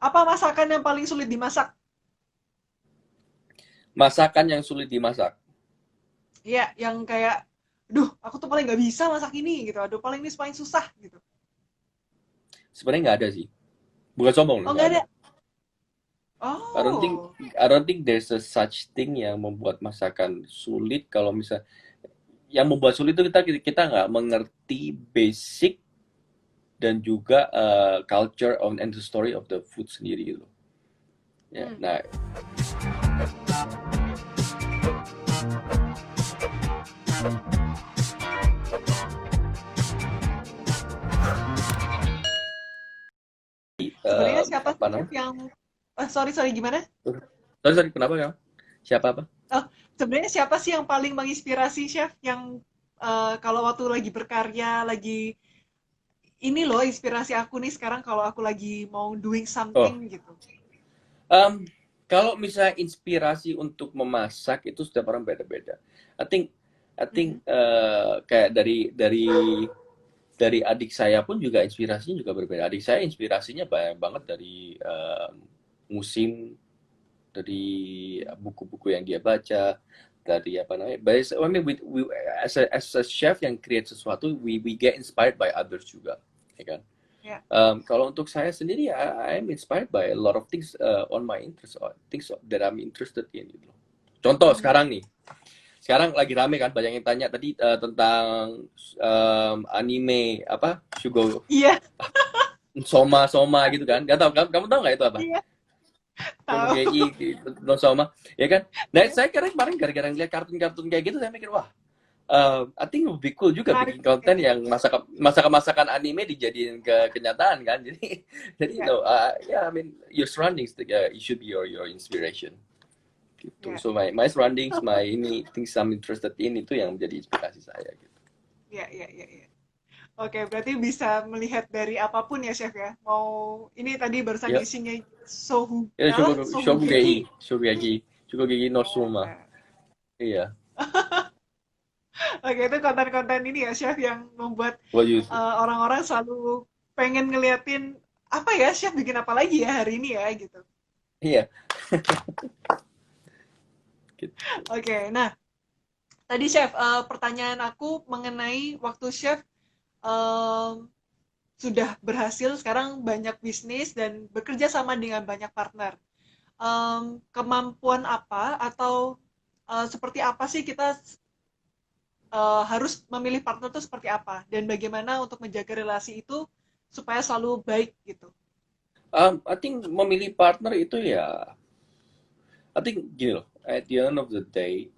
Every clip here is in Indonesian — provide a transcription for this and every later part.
Apa masakan yang paling sulit dimasak? Masakan yang sulit dimasak. Iya, yang kayak, duh, aku tuh paling nggak bisa masak ini gitu. Aduh, paling ini paling susah gitu. Sebenarnya nggak ada sih. Bukan sombong loh, Oh, nggak nggak ada. ada. I don't think Oh, I don't think there's a such thing yang membuat masakan sulit. Kalau misal yang membuat sulit itu kita nggak mengerti basic dan juga culture and the story of the food sendiri gitu. Ya, hmm. nah Sebenarnya siapa apa sih chef namanya? yang, sorry sorry gimana? Sorry, sorry, kenapa ya? Siapa apa? Oh, sebenarnya siapa sih yang paling menginspirasi chef yang kalau waktu lagi berkarya, lagi ini loh inspirasi aku nih sekarang kalau aku lagi mau doing something Oh, gitu. um, kalau misalnya inspirasi untuk memasak itu setiap orang beda-beda. I think Mm-mm. kayak dari adik saya pun juga inspirasinya juga berbeda. Adik saya inspirasinya banyak banget dari musim, dari buku-buku yang dia baca, dari apa namanya. I mean, as a chef yang create sesuatu, we get inspired by others juga, ya kan? Ya. Kalau untuk saya sendiri, I'm inspired by a lot of things on my interest, or things that I'm interested in gitu loh. Contoh Mhm. sekarang nih, sekarang lagi rame kan banyak yang tanya tadi tentang anime apa Shugo Iya, Soma Soma gitu kan, nggak tahu kamu tahu nggak itu apa iya, tahu. Shogugeki no Soma, ya kan. Nah Iya, saya kemarin gara-gara ngeliat kartun-kartun kayak gitu saya mikir wah, I think lebih cool juga menarik bikin juga. konten yang masakan anime dijadiin ke kenyataan kan. Jadi Iya, yeah, I mean your surroundings it should be your inspiration gitu. iya. So my surroundings, my ini things I'm interested in itu yang menjadi inspirasi saya gitu. Iya, iya, iya, iya. Oke, berarti bisa melihat dari apapun ya, Chef ya. Mau ini tadi barusan Ya, isinya sohu, ya apa? Sohugeki. Shogugeki no Soma. Nah, Iya. oke, itu konten-konten ini ya, Chef, yang membuat What you orang-orang selalu pengen ngeliatin apa ya, Chef bikin apa lagi ya hari ini ya, gitu. Iya, gitu. Oke, nah, tadi Chef, pertanyaan aku mengenai waktu Chef em, sudah berhasil sekarang banyak bisnis dan bekerja sama dengan banyak partner. Kemampuan apa atau seperti apa sih kita harus memilih partner itu seperti apa dan bagaimana untuk menjaga relasi itu supaya selalu baik gitu. I think memilih partner itu ya, I think gini loh, at the end of the day,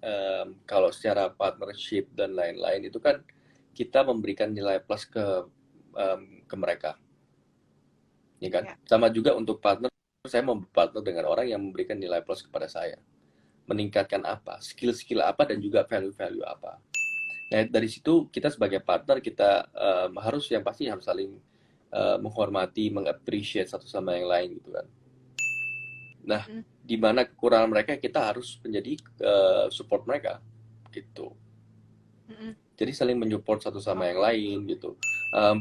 kalau secara partnership dan lain-lain itu kan kita memberikan nilai plus ke mereka, ya kan? Ya. Sama juga untuk partner, saya mau partner dengan orang yang memberikan nilai plus kepada saya. Meningkatkan apa, skill-skill apa, dan juga value-value apa. Nah, dari situ kita sebagai partner, kita harus yang pasti harus saling menghormati, mengappreciate satu sama yang lain gitu kan. Nah, Mm-mm. di mana kekurangan mereka kita harus menjadi support mereka gitu. Mm-mm. Jadi saling menyupport satu sama yang Oke. lain gitu.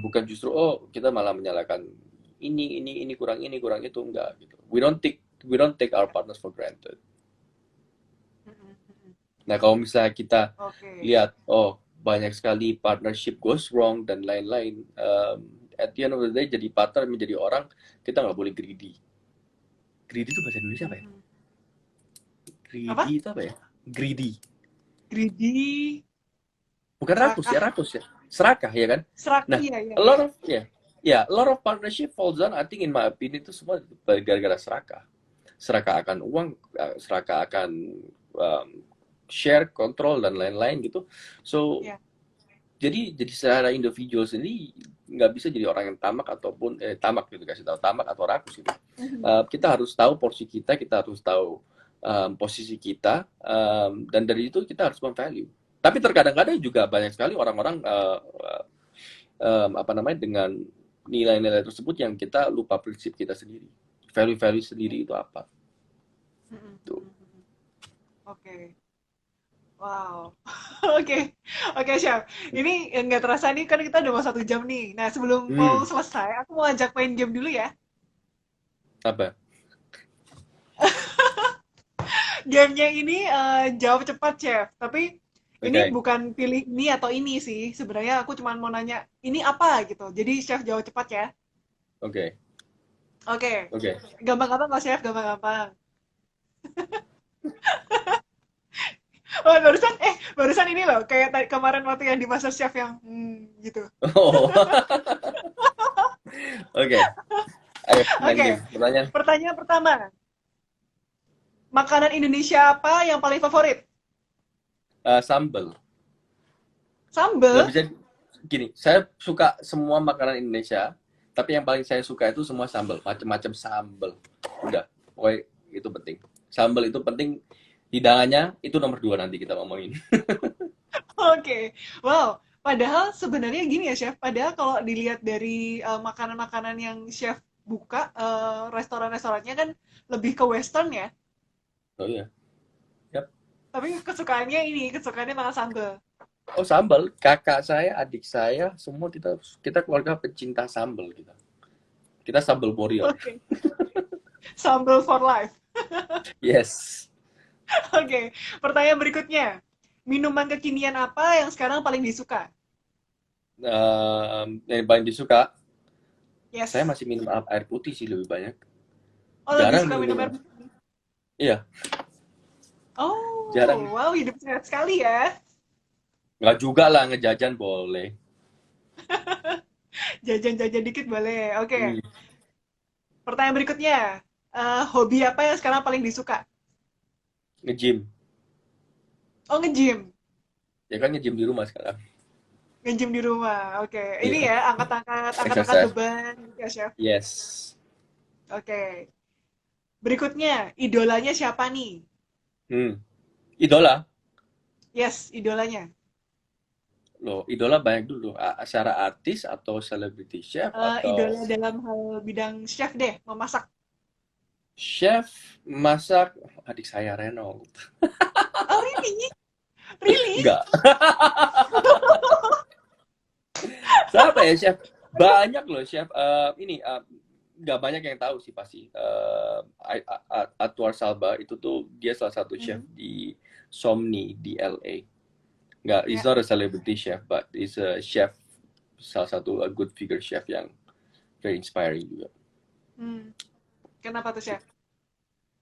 Bukan justru oh kita malah menyalahkan ini kurang itu enggak gitu. We don't take our Ya. partners for granted. Mm-mm. Mm-mm. Nah, kalau misalnya kita Oke. lihat oh banyak sekali partnership goes wrong dan lain-lain, at the end of the day jadi partner menjadi orang kita nggak boleh greedy. Greedy itu bahasa Indonesia apa ya? Mm-mm. Greedy Apa? itu apa ya? Greedy. Greedy, Bukan rakus ya, serakah, rakus ya. Serakah ya kan? serakah Nah, ya ya a ya. lot of ya, yeah, a lot of partnership falls down I think in my opinion itu semua gara-gara serakah. Serakah akan uang, serakah akan um, share, kontrol dan lain-lain gitu. So, Ya. jadi secara individual sendiri nggak bisa jadi orang yang tamak ataupun tamak gitu kasih tahu tamak atau rakus gitu. Mhm. Kita harus tahu porsi kita harus tahu posisi kita, dan dari itu kita harus memvalue. Tapi terkadang-kadang juga banyak sekali orang-orang apa namanya dengan nilai-nilai tersebut yang kita lupa prinsip kita sendiri, value-value Ya. sendiri itu apa. Mhm. Tuh. Mhm. Mhm. Oke. Wow. Oke, oke Chef. Ini nggak terasa nih kan kita udah mau 1 jam nih. Nah sebelum mau Hmm. selesai, aku mau ajak main game dulu ya. Apa? Gamenya ini jawab cepat, Chef. Tapi ini Oke, bukan pilih ini atau ini sih. Sebenarnya aku cuma mau nanya, ini apa gitu. Jadi Chef jawab cepat ya. oke, Oke. oke. Gampang-gampang kok, Chef. Gampang-gampang. Oh, barusan ini loh. Kayak kemarin waktu yang di MasterChef yang gitu. Oh, oke. Ayo main Oke. game. Pertanyaan. Pertanyaan pertama. Makanan Indonesia apa yang paling favorit? Sambal. Nggak Sambel? bisa gini. Saya suka semua makanan Indonesia, tapi yang paling saya suka itu semua sambal, macam-macam sambal. Udah, pokoknya itu penting. Sambal itu penting. Hidangannya itu nomor dua nanti kita ngomongin. Oke. Wow. Padahal sebenarnya gini ya, Chef. Padahal kalau dilihat dari makanan-makanan yang Chef buka, restoran-restorannya kan lebih ke western ya. Oh iya. Yap. Tapi kesukaannya malah sambel. Oh sambal, kakak saya, adik saya, semua kita kita keluarga pecinta sambal kita. Kita sambal warrior. Oke. Sambel for life. Yes. Oke. Pertanyaan berikutnya. Minuman kekinian apa yang sekarang paling disuka? Yang paling disuka, saya Yes. masih minum air putih sih lebih banyak. Oh, lebih Jarang suka nih minum minum. air putih. Iya, Oh, jarang. wow, hidup sehat sekali ya. Nggak juga lah ngejajan boleh. Jajan-jajan dikit boleh. Oke. Hmm, Pertanyaan berikutnya. Hobi apa yang sekarang paling disuka? nge-gym. Oh, nge-gym. Ya kan nge-gym di rumah sekarang. Nge-gym di rumah. Oke. Ini Iya, ya, angkat-angkat exercise. beban gitu ya, Chef. Yes. Oke. Berikutnya, idolanya siapa nih? Hmm. Idola. Yes, idolanya. Loh, idola banyak dulu. Secara artis atau celebrity chef atau Idola dalam hal bidang chef deh, memasak. chef masak adik saya Reno. Oh, really? Really? Enggak. Siapa ya chef? Banyak loh chef. Ini nggak banyak yang tahu sih pasti. Atwar Salba itu tuh dia salah satu chef Mhm. di Somni di LA. Nggak, he's Ya. not a celebrity chef, but he's a chef, salah satu a good figure chef yang very inspiring juga. Hmm. Kenapa tuh, Chef?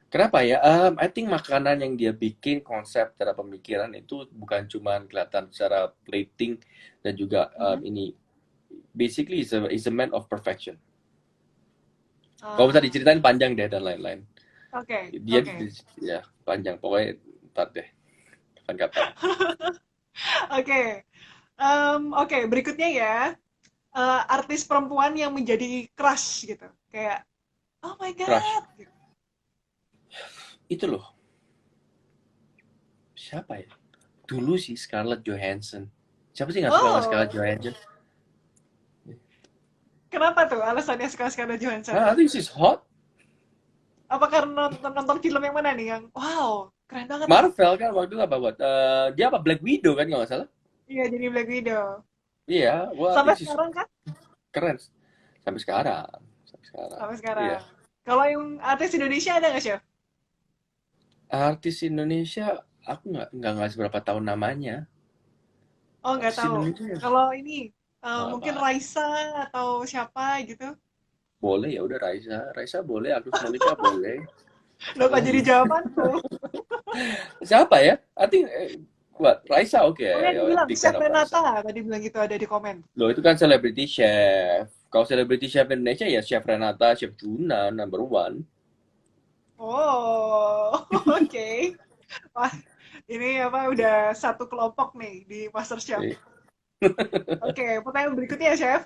Kenapa ya? I think makanan yang dia bikin, konsep cara pemikiran itu bukan cuma kelihatan secara plating dan juga Mhm. ini basically is a man of perfection. Kalau bisa Ah, diceritain panjang deh dan lain-lain. oke, Dia oke. ya panjang pokoknya ntar deh kapan-kapan. Oke. Oke, berikutnya ya. Artis perempuan yang menjadi crush gitu. Kayak, oh my Crush. God. Gitu. Itu loh. Siapa ya? Dulu sih Scarlett Johansson. Siapa sih nggak suka sama Scarlett Oh, Johansson? kenapa tuh alasannya suka Scarlett Johansson? Ah, I think she's hot. Apa karena nonton film yang mana nih? Yang, wow, keren banget nih. Marvel kan waktu itu apa buat? Dia apa Black Widow kan kalau nggak salah? Iya, jadi Black Widow. Iya, well I Sampai think she's sekarang kan? keren sampai sekarang. Sampai sekarang. Sampai Iya. sekarang. Kalau yang artis Indonesia ada nggak, Chef? Artis Indonesia, aku nggak seberapa tahun namanya. Oh, nggak Artis tahu. Indonesia ya. Kalau ini, mungkin Apa? Raisa atau siapa gitu. Boleh ya udah Raisa. Raisa boleh, Agus Monica boleh. Loh, kok Oh, jadi jawabanku? siapa ya? I think what? Raisa oke Pokoknya ya, dia bilang, big Chef fan of Raisa. Renata. Tadi bilang gitu ada di komen. Loh itu kan celebrity chef. Kalau celebrity chef Indonesia ya Chef Renata, Chef Juna number one. Oh, oke. Wah, ini apa udah satu kelompok nih di MasterChef. Eh, Oke, pertanyaan berikutnya ya, Chef.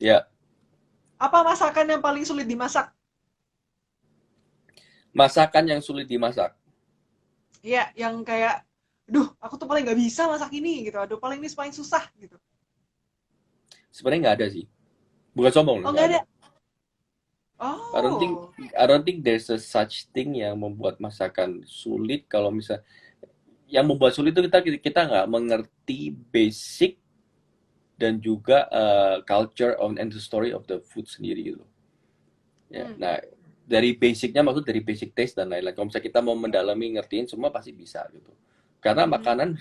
Ya, Apa masakan yang paling sulit dimasak? masakan yang sulit dimasak. Iya, yang kayak, duh, aku tuh paling nggak bisa masak ini gitu. Aduh, paling ini paling susah gitu. Sebenarnya nggak ada sih. Bukan sombong loh, Oh, nggak nggak ada. ada. I don't think Oh, I don't think there's a such thing yang membuat masakan sulit kalau misal yang membuat sulit itu kita nggak mengerti basic dan juga culture and the story of the food sendiri gitu. Ya, hmm, nah dari basicnya, maksud dari basic taste dan lain-lain. Kalau misalnya kita mau mendalami, ngertiin semua pasti bisa gitu. Karena makanan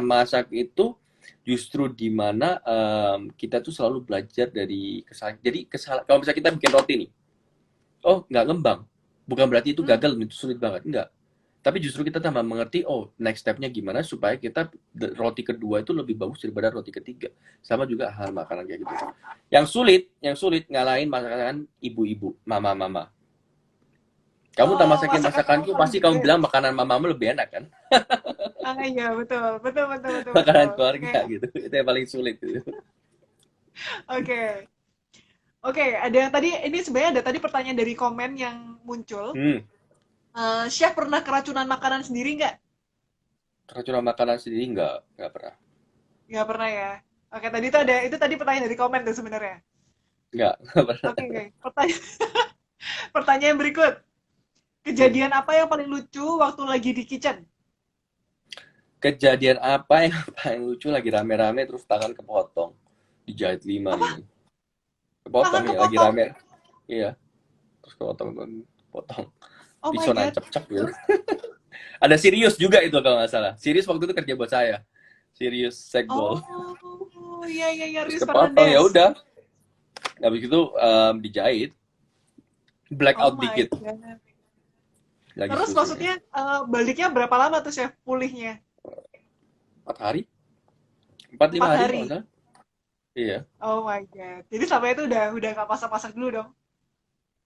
masak itu justru di mana kita tuh selalu belajar dari kesalahan. Jadi kalau misalnya kita bikin roti nih, oh nggak ngembang, bukan berarti itu gagal, itu sulit banget, enggak. Tapi justru kita tambah mengerti, oh next step-nya gimana supaya kita roti kedua itu lebih bagus daripada roti ketiga. Sama juga hal makanan kayak gitu. Yang sulit ngalahin masakan ibu-ibu, mama-mama. Kamu tak Oh, masakin masakan kamu masakanku, paling pasti kamu best. bilang makanan mamamu lebih enak kan? Ah iya, betul, betul, betul, betul, betul. Makanan Oke, keluarga gitu. Itu yang paling sulit gitu. oke, oke. Ada yang tadi, ini sebenarnya ada tadi pertanyaan dari komen yang muncul. Hmm, Chef pernah keracunan makanan sendiri nggak? keracunan makanan sendiri nggak pernah. Nggak pernah ya. Oke, tadi itu Nggak, ada, itu tadi pertanyaan dari komen tuh sebenarnya. nggak pernah. Oke, oke. Pertanyaan berikut. Hmm. Kejadian apa yang paling lucu waktu lagi di kitchen? Kejadian apa yang paling lucu lagi rame-rame terus tangan kepotong. Dijahit 5 Apa? ini. Kepotong Tangan ya, lagi kepotong? rame. Iya, terus kepotong, potong. Oh my Pisau God. nancep-cep gitu. Ada Sirius juga itu kalau nggak salah. Sirius waktu itu kerja buat saya. Sirius Segbol. Oh, iya, iya, iya, Terus Riz kepotong ya Fernandez. udah. Habis itu dijahit, Oh blackout my dikit. God. Lagi Terus pusing. maksudnya baliknya berapa lama tuh chef pulihnya? 4 hari? 4-5 hari kalau 4 hari. nggak salah. Iya. Oh my God. Jadi sampai itu udah nggak masak-masak dulu dong.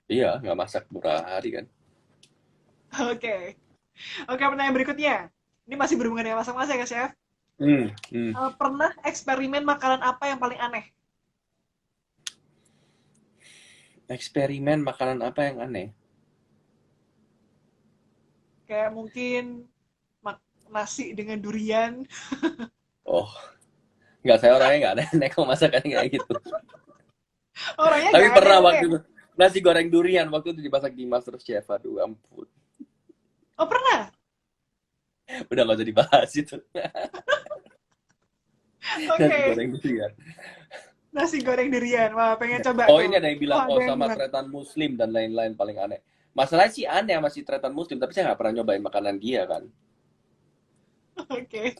Iya, nggak masak beberapa hari kan. Oke. Oke, pertanyaan berikutnya. Ini masih berhubungan dengan masak-masak ya, chef. Hmm, hmm. Pernah eksperimen makanan apa yang paling aneh? Eksperimen makanan apa yang aneh? Kayak mungkin nasi dengan durian. Oh, nggak, saya orangnya nggak aneh-aneh kalau masakan kayak gitu. Orangnya Tapi nggak pernah aneh-aneh. waktu itu nasi goreng durian waktu itu dimasak di MasterChef. Aduh, ampun. Oh, pernah? Udah nggak usah dibahas itu. Nasi Oke. goreng durian. Nasi goreng durian. Wah, pengen coba Oh, tuh. ini ada yang Oh, bilang, ada oh yang sama bilang. tretan muslim dan lain-lain paling aneh. Masalahnya sih aneh masih tretan muslim, tapi saya nggak pernah nyobain makanan dia kan. Oke.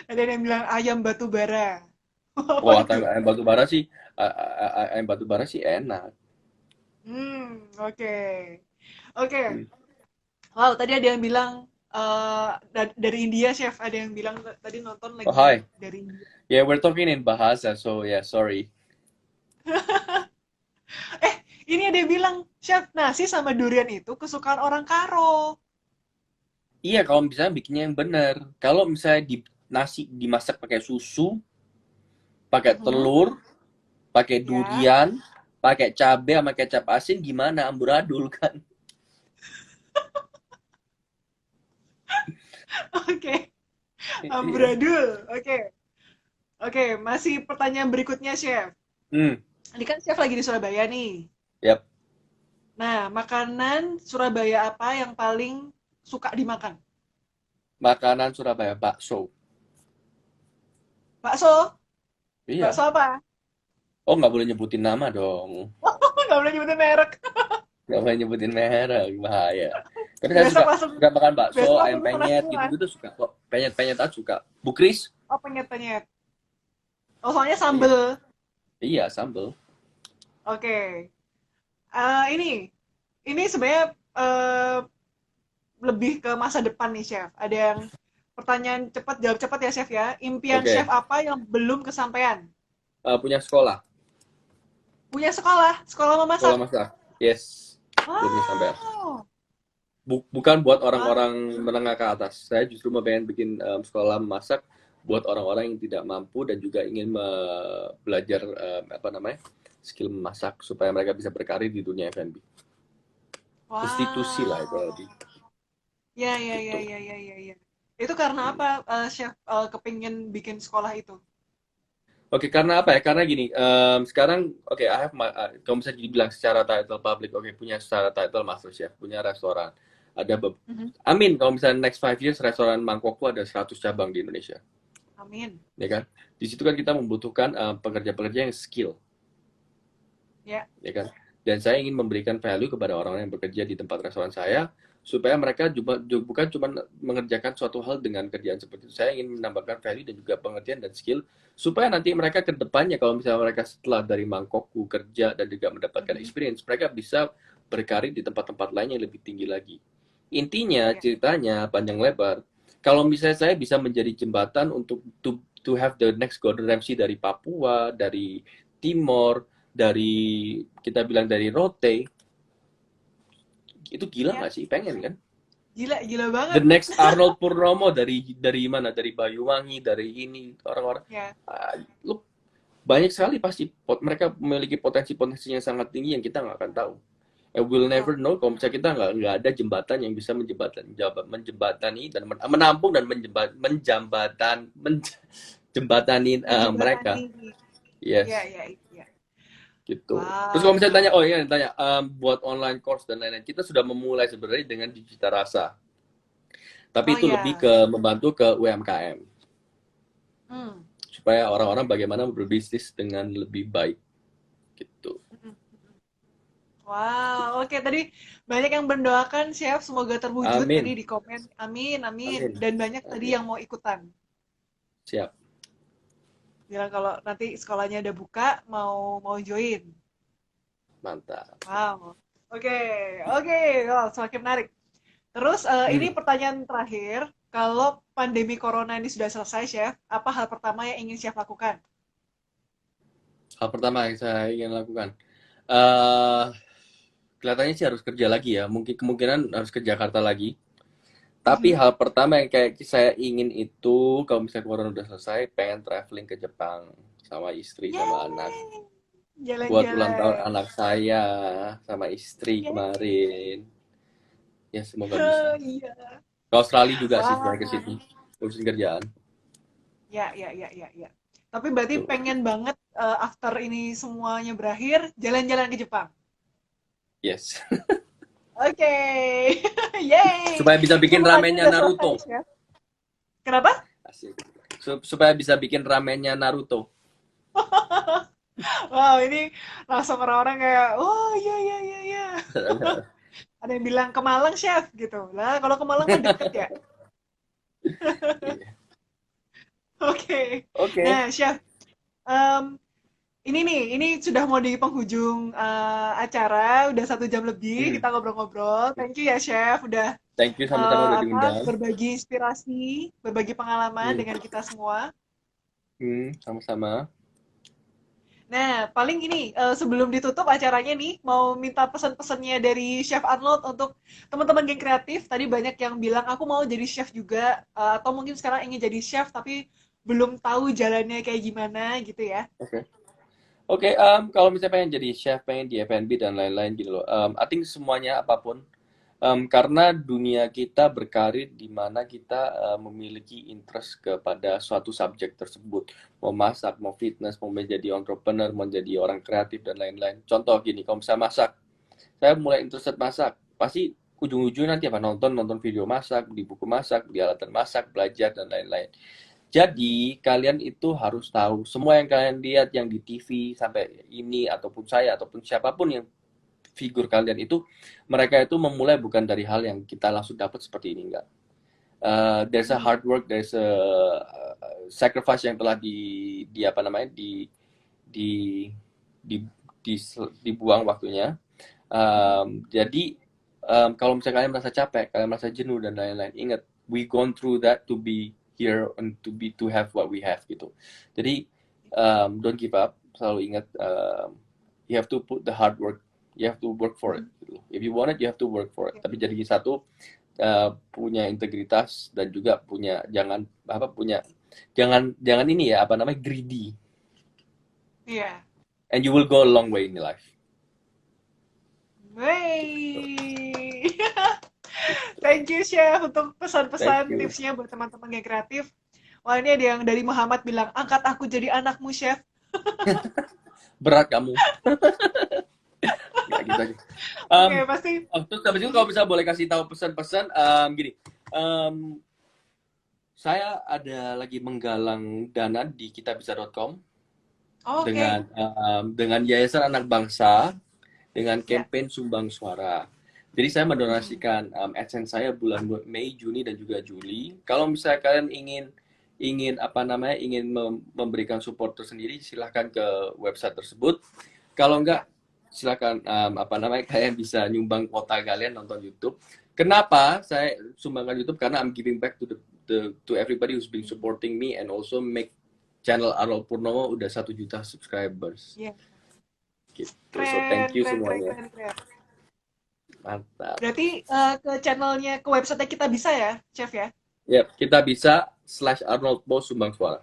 Ada yang bilang ayam batu bara. Apa Wah, itu? ayam batu bara sih, ayam batu bara sih enak. Oke. Oke. Hmm. Wow, tadi ada yang bilang dari India, chef. Ada yang bilang tadi nonton Oh, lagi hi. dari India. Yeah, we're talking in Bahasa, so yeah, sorry. Eh, ini ada yang bilang, chef, nasi sama durian itu kesukaan orang Karo. Iya, kalau misalnya bikinnya yang bener. Kalau misalnya di nasi dimasak pakai susu, pakai Mhm. telur, pakai Ya, durian, pakai cabai sama kecap asin, gimana amburadul kan? oke. Iya. Amburadul. Oke. Oke, masih pertanyaan berikutnya, chef. Hmm, Ini kan chef lagi di Surabaya nih. yap. Nah, makanan Surabaya apa yang paling suka dimakan? Makanan Surabaya, bakso. Bakso? Iya. Bakso apa? Oh, nggak boleh nyebutin nama dong. Nggak boleh nyebutin merek. Nggak boleh nyebutin merek, bahaya. Tapi saya Besok suka langsung, suka makan bakso, besok ayam langsung pesan penyet semua. gitu-gitu suka kok. Penyet-penyetan suka. Bukris? Oh, penyet-penyet. Oh, soalnya Iya. sambel. Iya, sambel. Oke. Ini sebenarnya lebih ke masa depan nih, Chef. Ada yang pertanyaan cepat, jawab cepat ya, Chef ya. Impian Chef Oke. apa yang belum kesampaian? Punya sekolah. Punya sekolah, sekolah Sekolah memasak. masak. Yes. Belum sampai. Wow. Bukan buat Wah, orang-orang menengah ke atas. Saya justru mau pengen bikin sekolah masak buat orang-orang yang tidak mampu dan juga ingin belajar apa namanya skill memasak supaya mereka bisa berkarir di dunia F&B. Institusi lah itu wow. lebih Ya, ya, ya, gitu. ya, ya, ya, ya. Itu karena Hmm. apa, Chef kepingin bikin sekolah itu? Oke, karena apa ya? Karena gini, sekarang oke, kalau misalnya dibilang secara title public, oke, punya secara title master chef, punya restoran. Ada Mhm. Amin kalau misalnya next 5 years restoran Mangkokku ada 100 cabang di Indonesia, Amin. ya kan? Di situ kan kita membutuhkan pekerja-pekerja yang skill, Ya. ya kan? Dan saya ingin memberikan value kepada orang-orang yang bekerja di tempat restoran saya, supaya mereka bukan cuma mengerjakan suatu hal dengan kerjaan seperti itu. Saya ingin menambahkan value dan juga pengertian dan skill, supaya nanti mereka ke depannya, kalau misalnya mereka setelah dari mangkokku kerja dan juga mendapatkan experience, mereka bisa berkarir di tempat-tempat lain yang lebih tinggi lagi. Intinya, Ya. ceritanya panjang lebar, kalau misalnya saya bisa menjadi jembatan untuk to have the next Gordon Ramsay dari Papua, dari Timor, dari kita bilang dari Rote, itu gila Ya. nggak sih? Pengen kan? Gila, gila The banget. next Arnold Purnomo dari mana? Dari Banyuwangi, dari ini orang-orang. Ya. Lu banyak sekali pasti mereka memiliki potensi-potensi yang sangat tinggi yang kita nggak akan tahu. And we'll Betul. never know kalau misalnya kita nggak ada jembatan yang bisa menjembatani dan menampung dan menjembatani mereka. Menjembatani. Ya, Yes, ya, ya. gitu. Terus kalau Wow. misalnya tanya, oh iya tanya, buat online course dan lain-lain, kita sudah memulai sebenarnya dengan Digita Rasa. Tapi Oh itu lebih ya. ke membantu ke UMKM Hmm. supaya orang-orang bagaimana berbisnis dengan lebih baik gitu. Wow, oke tadi banyak yang mendoakan Chef semoga terwujud tadi Amin, di komen. Amin, amin. amin, Dan banyak tadi amin. yang mau ikutan. Siap. Bilang kalau nanti sekolahnya udah buka mau mau join. Mantap. Wow. Oke, oke. Oh, semakin menarik. Terus ini Hmm. pertanyaan terakhir. Kalau pandemi corona ini sudah selesai, Chef, apa hal pertama yang ingin Chef lakukan? Hal pertama yang saya ingin lakukan, eh kelihatannya sih harus kerja lagi ya. Mungkin kemungkinan harus ke Jakarta lagi. Tapi Mhm. hal pertama yang kayak saya ingin itu, kalau misalnya corona udah selesai, pengen traveling ke Jepang sama istri sama anak. Yeay, Buat ulang tahun jalan-jalan. anak saya sama istri Yeay. kemarin. Ya semoga bisa. Iya. Ke Australia juga sih Wah. sebenarnya ke situ. Urusin kerjaan. Ya, ya, ya, ya, ya. Tapi berarti Tuh. pengen banget after ini semuanya berakhir, jalan-jalan ke Jepang. Yes. Oke, yay. Supaya bisa bikin Kesempatan ramennya udah selesai, Naruto. Chef. Kenapa? Asik. Supaya bisa bikin ramennya Naruto. Wow, ini langsung orang-orang kayak, oh iya, iya, iya, iya. Ada yang bilang ke Malang, Chef, gitu. Lah, kalau ke Malang mah deket ya. Iya. Oke. Oke. Nah, Chef, em, ini nih, ini sudah mau di penghujung acara, udah 1 jam lebih Hmm. kita ngobrol-ngobrol. Thank you ya, Chef, udah Thank you sama-sama udah apa diundang. berbagi inspirasi, berbagi pengalaman Hmm. dengan kita semua. Sama-sama. Nah, paling gini, sebelum ditutup acaranya nih, mau minta pesan-pesannya dari Chef Arnold untuk teman-teman geng kreatif. Tadi banyak yang bilang, aku mau jadi chef juga, atau mungkin sekarang ingin jadi chef, tapi belum tahu jalannya kayak gimana gitu ya. Oke. Oke, kalau misalnya pengen jadi chef, pengen di F&B dan lain-lain gitu loh. I think semuanya apapun. Karena dunia kita berkarir di mana kita memiliki interest kepada suatu subjek tersebut. Mau masak, mau fitness, mau menjadi entrepreneur, mau jadi orang kreatif dan lain-lain. Contoh gini, kalau misalnya masak, saya mulai interested masak. Pasti ujung-ujungnya nanti apa? Nonton video masak, di buku masak, di alatan masak, belajar dan lain-lain. Jadi, kalian itu harus tahu semua yang kalian lihat yang di TV sampai ini ataupun saya ataupun siapapun yang figur kalian itu mereka itu memulai bukan dari hal yang kita langsung dapat seperti ini enggak. There's a Hmm. hard work, there's a sacrifice yang telah di apa namanya di di, di dibuang waktunya. Jadi kalau misalnya kalian merasa capek, kalian merasa jenuh dan lain-lain, ingat we gone through that to be here and to have what we have gitu. Jadi don't give up, selalu ingat you have to put the hard work, you have to work for it. Hmm. Gitu. If you want it, you have to work for it. Tapi jadi satu punya integritas dan juga punya jangan ini ya apa namanya greedy, Iya. and you will go a long way in life. Gitu. Wey. Thank you, Chef, untuk Thank pesan-pesan you. tipsnya buat teman-teman yang kreatif. Wah, ini ada yang dari Muhammad bilang, angkat aku jadi anakmu, Chef. Berat kamu. Ya gitu aja. Oke, pasti. Terus habis itu kalau bisa boleh kasih tahu pesan-pesan gini. Um, saya ada lagi menggalang dana di kitabisa.com Oke. dengan Yayasan Anak Bangsa dengan Ya, campaign Sumbang Suara. Jadi saya mendonasikan AdSense saya bulan Mei, Juni dan juga Juli. Kalau misalnya kalian ingin apa namanya ingin memberikan support tersendiri, silahkan ke website tersebut. Kalau ya, enggak, silakan apa namanya kalian bisa nyumbang kuota kalian nonton YouTube. Kenapa saya sumbangkan YouTube? Karena I'm giving back to everybody who's been supporting me and also make channel Arnold Purnomo udah 1 juta subscribers. ya. Gitu. So Keren, thank you keren, keren, semuanya. keren, keren. Mantap. Berarti ke channelnya, ke website kita bisa ya, Chef ya? Yep, kita bisa /Arnold Po Sumbang Suara.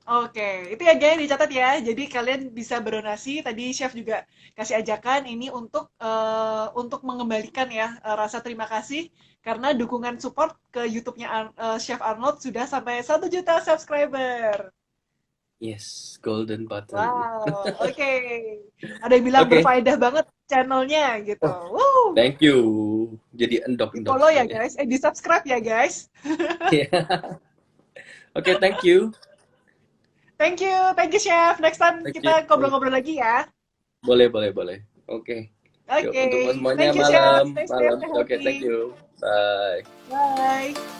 Oke, itu ya guys, dicatat ya. Jadi kalian bisa berdonasi. Tadi Chef juga kasih ajakan ini untuk mengembalikan ya rasa terima kasih karena dukungan support ke YouTube-nya Chef Arnold sudah sampai 1 juta subscriber. Yes, golden button. Wow, oke. Ada yang bilang Oke. berfaedah banget channelnya gitu. Oh, Wow, thank you. Jadi di endok-endok follow ya semuanya. guys, di subscribe ya guys. Oke, thank you. Thank you Chef. Next time Thank kita you. ngobrol-ngobrol lagi ya. Boleh, boleh, boleh. Oke. Yuk, Oke, untuk semuanya thank you Chef. malam, Stay safe, malam. stay Oke, thank healthy. you. Bye. Bye.